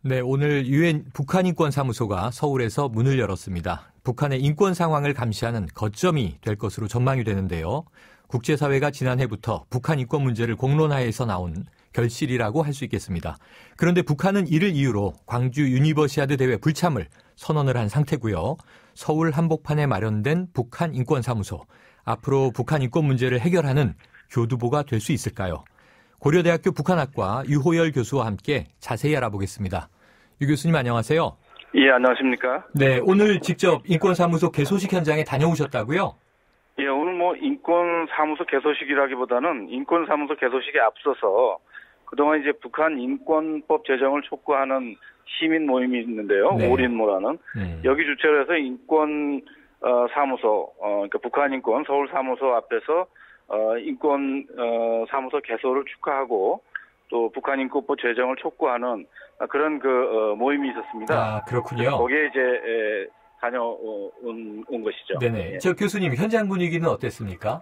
네, 오늘 유엔 북한인권사무소가 서울에서 문을 열었습니다. 북한의 인권 상황을 감시하는 거점이 될 것으로 전망이 되는데요. 국제사회가 지난해부터 북한 인권 문제를 공론화해서 나온 결실이라고 할 수 있겠습니다. 그런데 북한은 이를 이유로 광주 유니버시아드 대회 불참을 선언을 한 상태고요. 서울 한복판에 마련된 북한인권사무소, 앞으로 북한 인권 문제를 해결하는 교두보가 될 수 있을까요? 고려대학교 북한학과 유호열 교수와 함께 자세히 알아보겠습니다. 유 교수님 안녕하세요. 예, 안녕하십니까? 네, 오늘 직접 인권사무소 개소식 현장에 다녀오셨다고요? 예, 오늘 인권사무소 개소식이라기보다는 인권사무소 개소식에 앞서서 그동안 이제 북한 인권법 제정을 촉구하는 시민 모임이 있는데요. 네. 오린모라는. 여기 주최를 해서 인권사무소, 그러니까 북한인권 서울사무소 앞에서 인권사무소 개소를 축하하고 또 북한인권법 제정을 촉구하는 그런 모임이 있었습니다. 아, 그렇군요. 거기에 이제 다녀온 것이죠. 네네. 예. 저 교수님, 현장 분위기는 어땠습니까?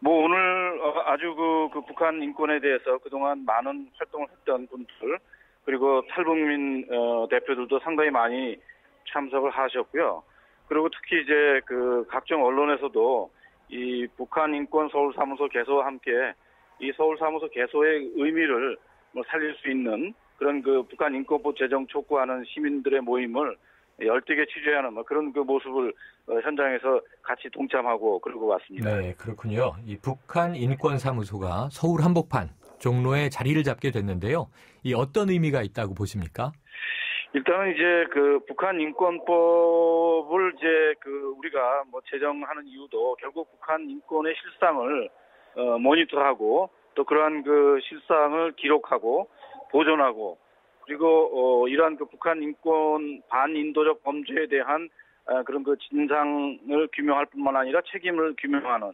오늘 아주 그 북한 인권에 대해서 그동안 많은 활동을 했던 분들, 그리고 탈북민 대표들도 상당히 많이 참석을 하셨고요. 그리고 특히 이제 각종 언론에서도 이 북한 인권 서울사무소 개소와 함께 이 서울사무소 개소의 의미를 살릴 수 있는 그런 북한 인권법 제정 촉구하는 시민들의 모임을 열띤게 취재하는 그런 모습을 현장에서 같이 동참하고 그러고 왔습니다. 네, 그렇군요. 이 북한 인권사무소가 서울 한복판 종로에 자리를 잡게 됐는데요. 이 어떤 의미가 있다고 보십니까? 일단은 이제 북한 인권법을 이제 우리가 제정하는 이유도 결국 북한 인권의 실상을 모니터하고 또 그러한 실상을 기록하고 보존하고 그리고 이러한 북한 인권 반인도적 범죄에 대한 그런 진상을 규명할 뿐만 아니라 책임을 규명하는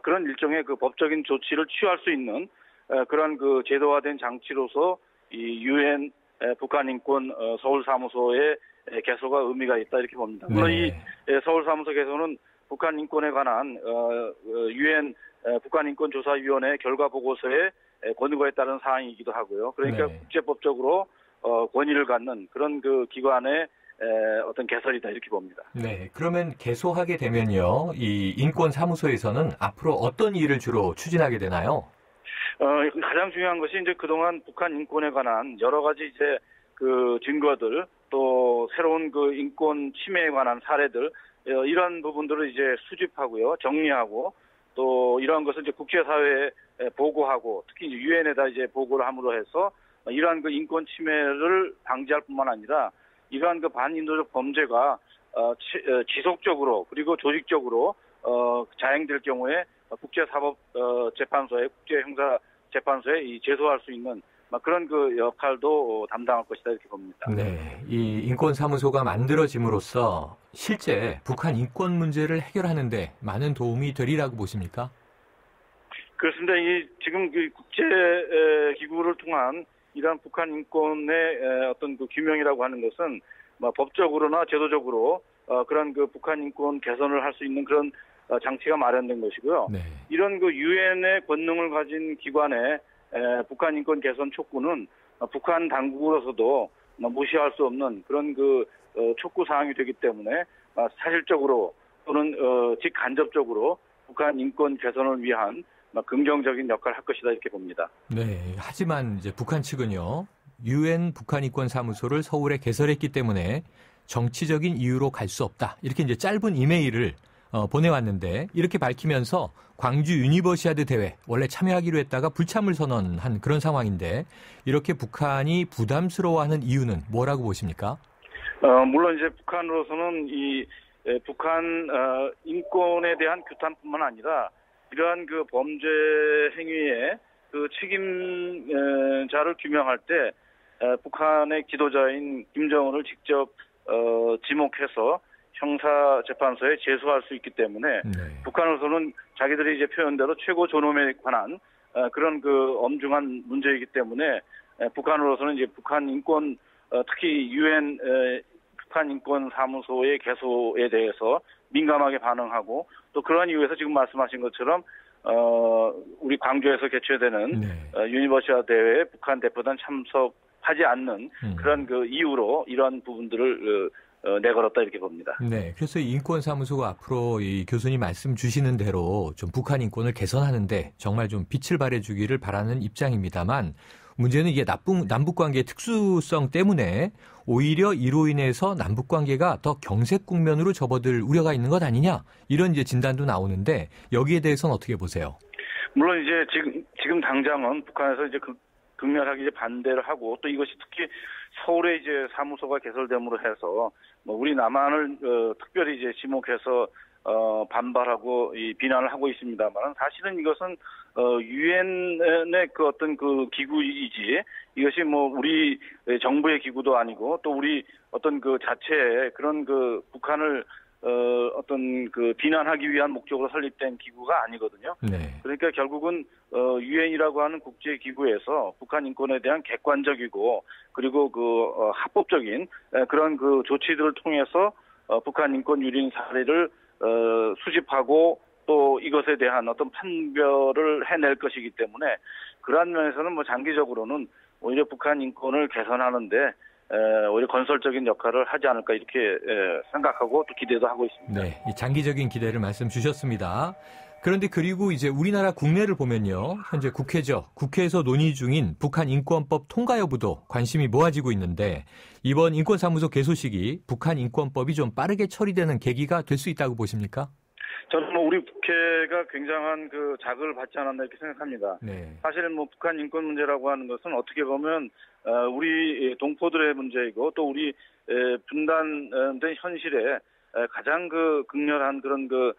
그런 일종의 법적인 조치를 취할 수 있는 그런 제도화된 장치로서 이 유엔 북한 인권 서울사무소의 개소가 의미가 있다 이렇게 봅니다. 물론 네. 이 서울사무소 개소는 북한 인권에 관한 유엔 북한 인권 조사위원회 결과 보고서의 권고에 따른 사항이기도 하고요. 그러니까 네. 국제법적으로 권위를 갖는 그런 기관의 어떤 개설이다 이렇게 봅니다. 네, 그러면 개소하게 되면요, 이 인권사무소에서는 앞으로 어떤 일을 주로 추진하게 되나요? 가장 중요한 것이 이제 그동안 북한 인권에 관한 여러 가지 이제 증거들 또 새로운 인권 침해에 관한 사례들 이런 부분들을 이제 수집하고요, 정리하고 또 이러한 것을 이제 국제사회에 보고하고 특히 유엔에다 이제 보고를 함으로 해서 이러한 인권 침해를 방지할 뿐만 아니라 이러한 반인도적 범죄가 지속적으로 그리고 조직적으로 자행될 경우에 국제사법재판소에 국제형사재판소에 제소할 수 있는 그런 역할도 담당할 것이다 이렇게 봅니다. 네, 이 인권사무소가 만들어짐으로써 실제 북한 인권 문제를 해결하는 데 많은 도움이 되리라고 보십니까? 그렇습니다. 지금 국제 기구를 통한 이러한 북한 인권의 어떤 규명이라고 하는 것은 법적으로나 제도적으로 그런 북한 인권 개선을 할 수 있는 그런 장치가 마련된 것이고요. 네. 이런 유엔의 권능을 가진 기관의 북한 인권 개선 촉구는 북한 당국으로서도 무시할 수 없는 그런 촉구 사항이 되기 때문에 사실적으로 또는 직간접적으로 북한 인권 개선을 위한 긍정적인 역할을 할 것이다 이렇게 봅니다. 네, 하지만 이제 북한 측은요, 유엔 북한인권사무소를 서울에 개설했기 때문에 정치적인 이유로 갈 수 없다. 이렇게 이제 짧은 이메일을 보내왔는데 이렇게 밝히면서 광주 유니버시아드 대회 원래 참여하기로 했다가 불참을 선언한 그런 상황인데 이렇게 북한이 부담스러워하는 이유는 뭐라고 보십니까? 물론 이제 북한으로서는 북한 인권에 대한 규탄뿐만 아니라 이러한 범죄 행위의 책임자를 규명할 때 북한의 지도자인 김정은을 직접 지목해서 형사재판소에 제소할 수 있기 때문에 네. 북한으로서는 자기들이 이제 표현대로 최고 존엄에 관한 그런 엄중한 문제이기 때문에 북한으로서는 이제 북한 인권 특히 유엔 북한 인권 사무소의 개소에 대해서 민감하게 반응하고 또 그러한 이유에서 지금 말씀하신 것처럼 우리 광주에서 개최되는 네. 유니버시아 대회에 북한 대표단 참석할 하지 않는 그런 그 이유로 이러한 부분들을 내걸었다 이렇게 봅니다. 네, 그래서 인권사무소가 앞으로 이 교수님 말씀 주시는 대로 좀 북한 인권을 개선하는데 정말 좀 빛을 발해주기를 바라는 입장입니다만 문제는 이게 남북관계의 특수성 때문에 오히려 이로 인해서 남북관계가 더 경색 국면으로 접어들 우려가 있는 것 아니냐 이런 이제 진단도 나오는데 여기에 대해서는 어떻게 보세요? 물론 이제 지금 당장은 북한에서 이제 극렬하게 이제 반대를 하고 또 이것이 특히 서울에 이제 사무소가 개설됨으로 해서 뭐 우리 남한을 특별히 이제 지목해서 반발하고 이 비난을 하고 있습니다만 사실은 이것은 유엔의 그 어떤 그 기구이지 이것이 뭐 우리 정부의 기구도 아니고 또 우리 어떤 그 자체의 그런 그 북한을 어떤 그 비난하기 위한 목적으로 설립된 기구가 아니거든요. 네. 그러니까 결국은 유엔이라고 하는 국제 기구에서 북한 인권에 대한 객관적이고 그리고 그 합법적인 그런 그 조치들을 통해서 북한 인권 유린 사례를 수집하고 또 이것에 대한 어떤 판별을 해낼 것이기 때문에 그러한 면에서는 뭐 장기적으로는 오히려 북한 인권을 개선하는데 오히려 건설적인 역할을 하지 않을까 이렇게 생각하고 또 기대도 하고 있습니다. 네, 이 장기적인 기대를 말씀 주셨습니다. 그런데 그리고 이제 우리나라 국내를 보면요. 현재 국회에서 논의 중인 북한 인권법 통과 여부도 관심이 모아지고 있는데 이번 인권사무소 개소식이 북한 인권법이 좀 빠르게 처리되는 계기가 될 수 있다고 보십니까? 저는 뭐 우리 국회가 굉장한 그 자극을 받지 않았나 이렇게 생각합니다. 네. 사실은 뭐 북한 인권 문제라고 하는 것은 어떻게 보면 우리 동포들의 문제이고 또 우리 분단된 현실에 가장 그 극렬한 그런 그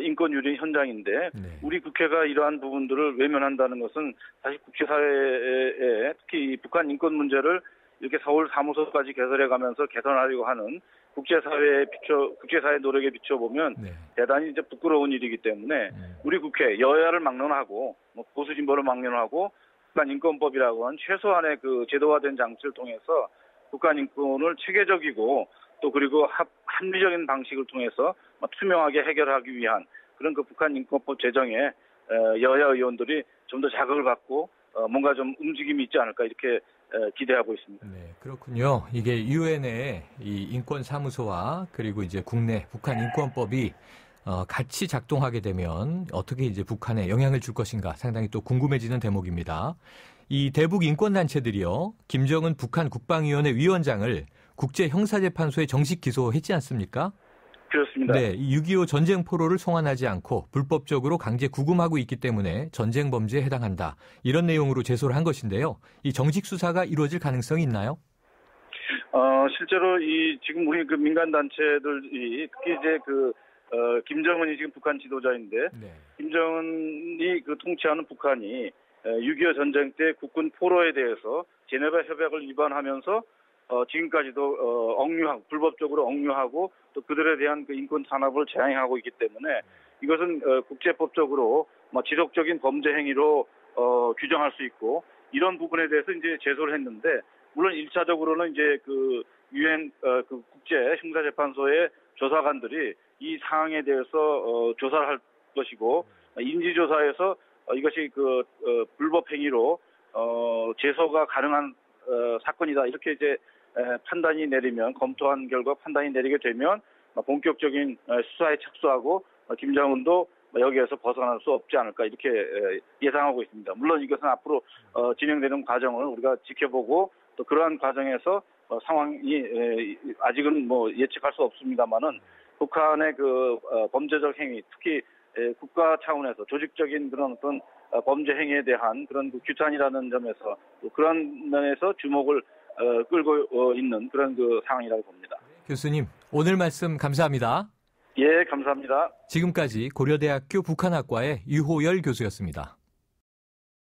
인권 유린 현장인데 네. 우리 국회가 이러한 부분들을 외면한다는 것은 사실 국제사회에 특히 이 북한 인권 문제를 이렇게 서울 사무소까지 개설해가면서 개선하려고 하는 국제사회 노력에 비춰보면 네. 대단히 이제 부끄러운 일이기 때문에 우리 국회 여야를 막론하고 뭐 보수 진보를 막론하고 북한 인권법이라고 하는 최소한의 그 제도화된 장치를 통해서 북한 인권을 체계적이고 또 그리고 합리적인 방식을 통해서 투명하게 해결하기 위한 그런 그 북한 인권법 제정에 여야 의원들이 좀 더 자극을 받고 뭔가 좀 움직임이 있지 않을까 이렇게 기대하고 있습니다. 네, 그렇군요. 이게 유엔의 이 인권사무소와 그리고 이제 국내 북한 인권법이 같이 작동하게 되면 어떻게 이제 북한에 영향을 줄 것인가 상당히 또 궁금해지는 대목입니다. 이 대북 인권단체들이요, 김정은 북한 국방위원회 위원장을 국제형사재판소에 정식 기소했지 않습니까? 그렇습니다. 네, 6.25 전쟁 포로를 송환하지 않고 불법적으로 강제 구금하고 있기 때문에 전쟁 범죄에 해당한다. 이런 내용으로 제소를 한 것인데요. 이 정식 수사가 이루어질 가능성이 있나요? 실제로 지금 우리 그 민간 단체들이 특히 이제 김정은이 지금 북한 지도자인데 네. 김정은이 통치하는 북한이 6.25 전쟁 때 국군 포로에 대해서 제네바 협약을 위반하면서 지금까지도 불법적으로 억류하고 또 그들에 대한 그 인권 탄압을 재행하고 있기 때문에 이것은 국제법적으로 지속적인 범죄 행위로 규정할 수 있고 이런 부분에 대해서 이제 제소를 했는데 물론 1차적으로는 이제 유엔 국제 형사재판소의 조사관들이 이 사항에 대해서 조사를 할 것이고 인지조사에서 이것이 불법 행위로 제소가 가능한 사건이다 이렇게 이제 판단이 내리면 검토한 결과 판단이 내리게 되면 본격적인 수사에 착수하고 김정은도 여기에서 벗어날 수 없지 않을까 이렇게 예상하고 있습니다. 물론 이것은 앞으로 진행되는 과정을 우리가 지켜보고 또 그러한 과정에서 상황이 아직은 예측할 수 없습니다만은 북한의 범죄적 행위 특히 국가 차원에서 조직적인 그런 어떤 범죄 행위에 대한 그런 규탄이라는 점에서 또 그런 면에서 주목을 끌고 있는 그런 상황이라고 봅니다. 교수님, 오늘 말씀 감사합니다. 예, 감사합니다. 지금까지 고려대학교 북한학과의 유호열 교수였습니다.